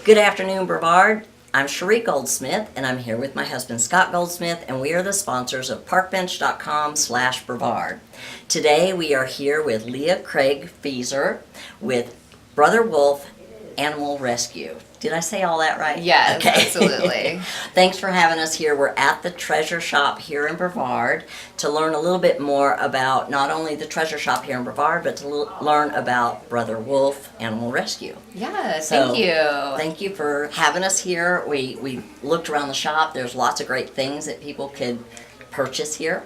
Good afternoon, Brevard. I'm Cherie Goldsmith, and I'm here with my husband, Scott Goldsmith, and we are the sponsors of parkbench.com/Brevard. Today, we are here with Leah Craig Fieser with Brother Wolf Animal Rescue. Did I say all that right? Yes, okay. Absolutely. Thanks for having us here. We're at the treasure shop here in Brevard to learn a little bit more about not only the treasure shop here in Brevard, but to learn about Brother Wolf Animal Rescue. Yeah, So, thank you. Thank you for having us here. We looked around the shop. There's lots of great things that people could purchase here.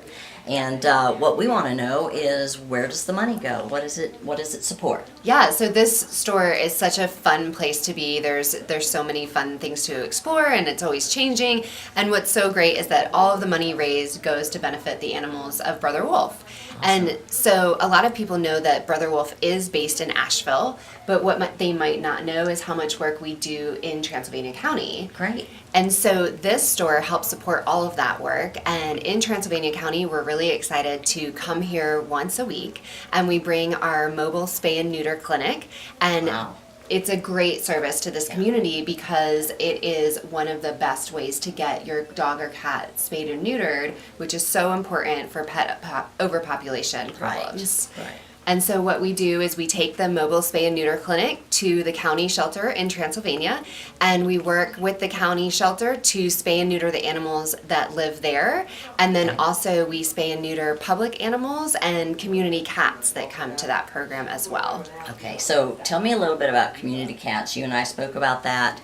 And what we want to know is, where does the money go? What does it support? Yeah, so this store is such a fun place to be. There's so many fun things to explore, and it's always changing. And what's so great is that all of the money raised goes to benefit the animals of Brother Wolf. Awesome. And so a lot of people know that Brother Wolf is based in Asheville, but what they might not know is how much work we do in Transylvania County. Great. And so this store helps support all of that work. And in Transylvania County, we're really excited to come here once a week, and we bring our mobile spay and neuter clinic. And wow. It's a great service to this community because it is one of the best ways to get your dog or cat spayed and neutered, which is so important for pet overpopulation problems. Right. And so what we do is we take the mobile spay and neuter clinic to the county shelter in Transylvania, and we work with the county shelter to spay and neuter the animals that live there. And then also we spay and neuter public animals and community cats that come to that program as well. Okay, so tell me a little bit about community cats. You and I spoke about that.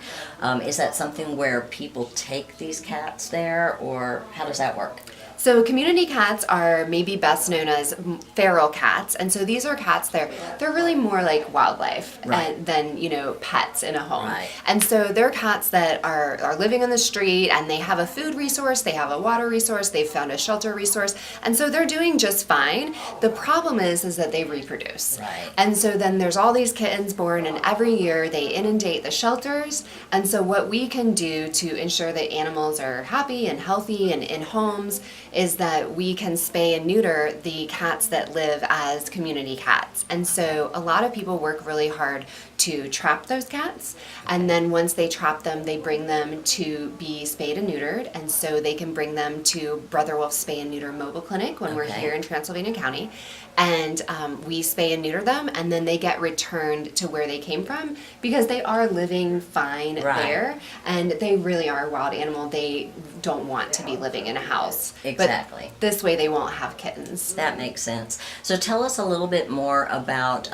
Is that something where people take these cats there, or how does that work? So community cats are maybe best known as feral cats, and so these are cats, they're really more like wildlife right. than pets in a home. Right. And so they're cats that are living on the street, and they have a food resource, they have a water resource, they've found a shelter resource, and so they're doing just fine. The problem is that they reproduce. Right. And so then there's all these kittens born, and every year they inundate the shelters. And so what we can do to ensure that animals are happy and healthy and in homes is that we can spay and neuter the cats that live as community cats. And so a lot of people work really hard to trap those cats, and then once they trap them, they bring them to be spayed and neutered, and so they can bring them to Brother Wolf Spay and Neuter Mobile Clinic when we're here in Transylvania County, and we spay and neuter them, and then they get returned to where they came from because they are living fine there, and they really are a wild animal. They don't want to be living in a house. Exactly. But this way they won't have kittens. That makes sense. So tell us a little bit more about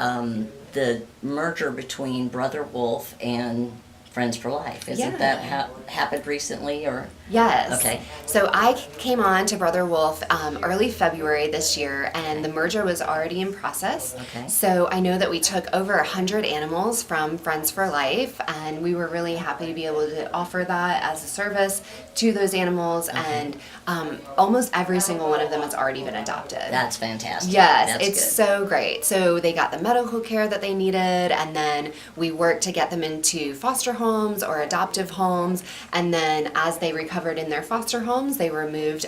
the merger between Brother Wolf and Friends for Life. Isn't that happened recently, or? Yes. Okay. So I came on to Brother Wolf early February this year, and the merger was already in process. Okay. So I know that we took over 100 animals from Friends for Life, and we were really happy to be able to offer that as a service to those animals, and almost every single one of them has already been adopted. That's fantastic. Yes, That's it's good. so great. So they got the medical care that they needed, and then we worked to get them into foster homes or adoptive homes, and then as they recovered in their foster homes, they were moved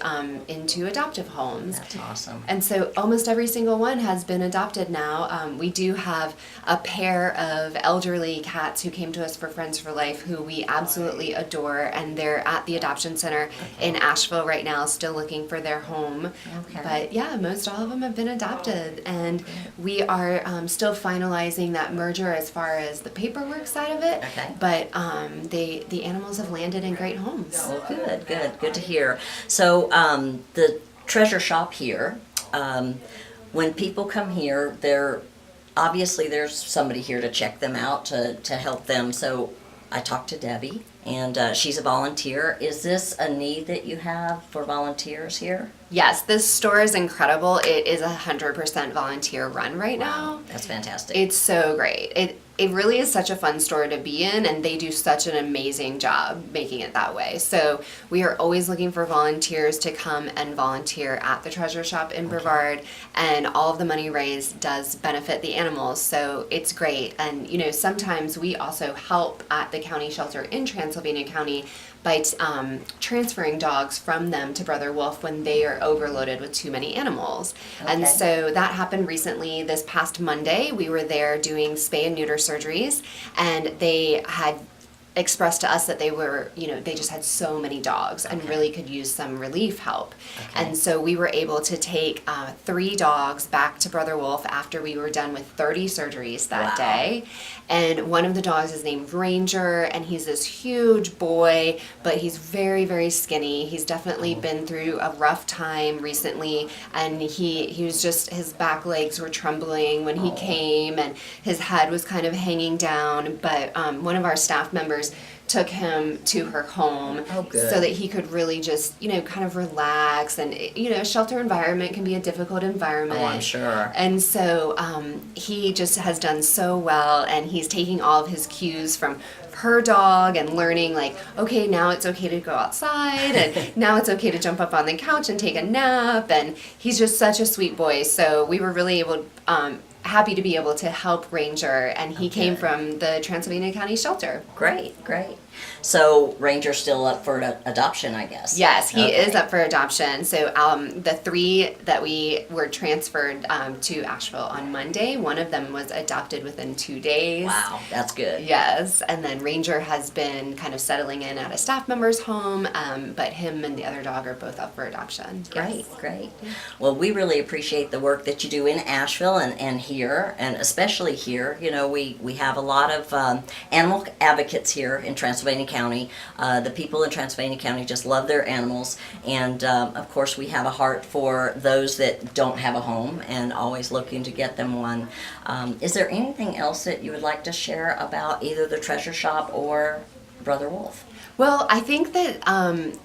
into adoptive homes. That's awesome. And so almost every single one has been adopted now. We do have a pair of elderly cats who came to us for Friends for Life who we absolutely adore, and they're at the adoption center in Asheville right now, still looking for their home. Okay. But yeah, most all of them have been adopted, and we are still finalizing that merger as far as the paperwork side of it. Okay. But the animals have landed in great homes. Well, good to hear. So the treasure shop here, when people come here, obviously there's somebody here to check them out, to help them. So I talked to Debbie, and she's a volunteer. Is this a need that you have for volunteers here? Yes, this store is incredible. It is 100% volunteer run right now. That's fantastic. It's so great. It really is such a fun store to be in, and they do such an amazing job making it that way. So we are always looking for volunteers to come and volunteer at the treasure shop in Brevard, and all of the money raised does benefit the animals, so it's great. And sometimes we also help at the county shelter in Transylvania County by transferring dogs from them to Brother Wolf when they are overloaded with too many animals. Okay. And so that happened recently. This past Monday, we were there doing spay and neuter surgeries, and they had expressed to us that they were, they just had so many dogs and really could use some relief help. Okay. And so we were able to take 3 dogs back to Brother Wolf after we were done with 30 surgeries that day. And one of the dogs is named Ranger, and he's this huge boy, but he's very, very skinny. He's definitely been through a rough time recently, and he was just, his back legs were trembling when he came, and his head was kind of hanging down. But one of our staff members took him to her home so that he could really just, kind of relax. And, a shelter environment can be a difficult environment. Oh, I'm sure. And so he just has done so well, and he's taking all of his cues from her dog and learning, like, okay, now it's okay to go outside, and now it's okay to jump up on the couch and take a nap. And he's just such a sweet boy. So we were really happy to be able to help Ranger, and he came from the Transylvania County Shelter. Great. So Ranger's still up for adoption, I guess. Yes, he is up for adoption. So the 3 that we were transferred to Asheville on Monday, one of them was adopted within 2 days. Wow, that's good. Yes, and then Ranger has been kind of settling in at a staff member's home, but him and the other dog are both up for adoption. Great, Yes. great. Well, we really appreciate the work that you do in Asheville and here, and especially here. We have a lot of animal advocates here in Transylvania County. The people in Transylvania County just love their animals, and of course we have a heart for those that don't have a home and always looking to get them one. Is there anything else that you would like to share about either the Treasure Shop or Brother Wolf? Well, I think that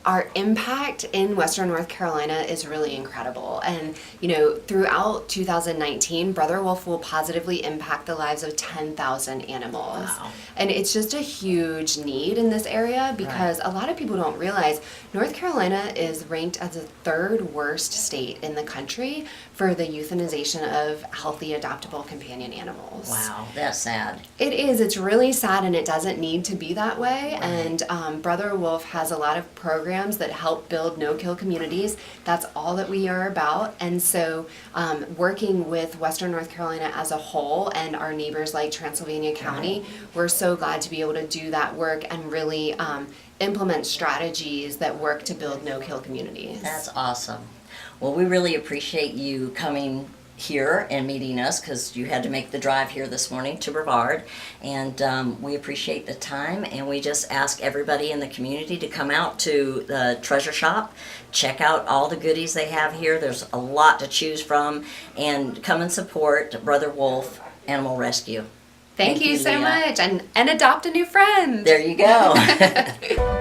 our impact in Western North Carolina is really incredible. And, throughout 2019, Brother Wolf will positively impact the lives of 10,000 animals. Wow. And it's just a huge need in this area because a lot of people don't realize North Carolina is ranked as the 3rd worst state in the country for the euthanization of healthy adoptable companion animals. Wow, that's sad. It is. It's really sad, and it doesn't need to be that way. And Brother Wolf has a lot of programs that help build no-kill communities. That's all that we are about. And so working with Western North Carolina as a whole and our neighbors like Transylvania County, we're so glad to be able to do that work and really implement strategies that work to build no-kill communities. That's awesome. Well, we really appreciate you coming here and meeting us, because you had to make the drive here this morning to Brevard, and we appreciate the time, and we just ask everybody in the community to come out to the Treasure Shop, check out all the goodies they have here. There's a lot to choose from, and come and support Brother Wolf Animal Rescue. Thank you so Leah. much, and adopt a new friend. There you go.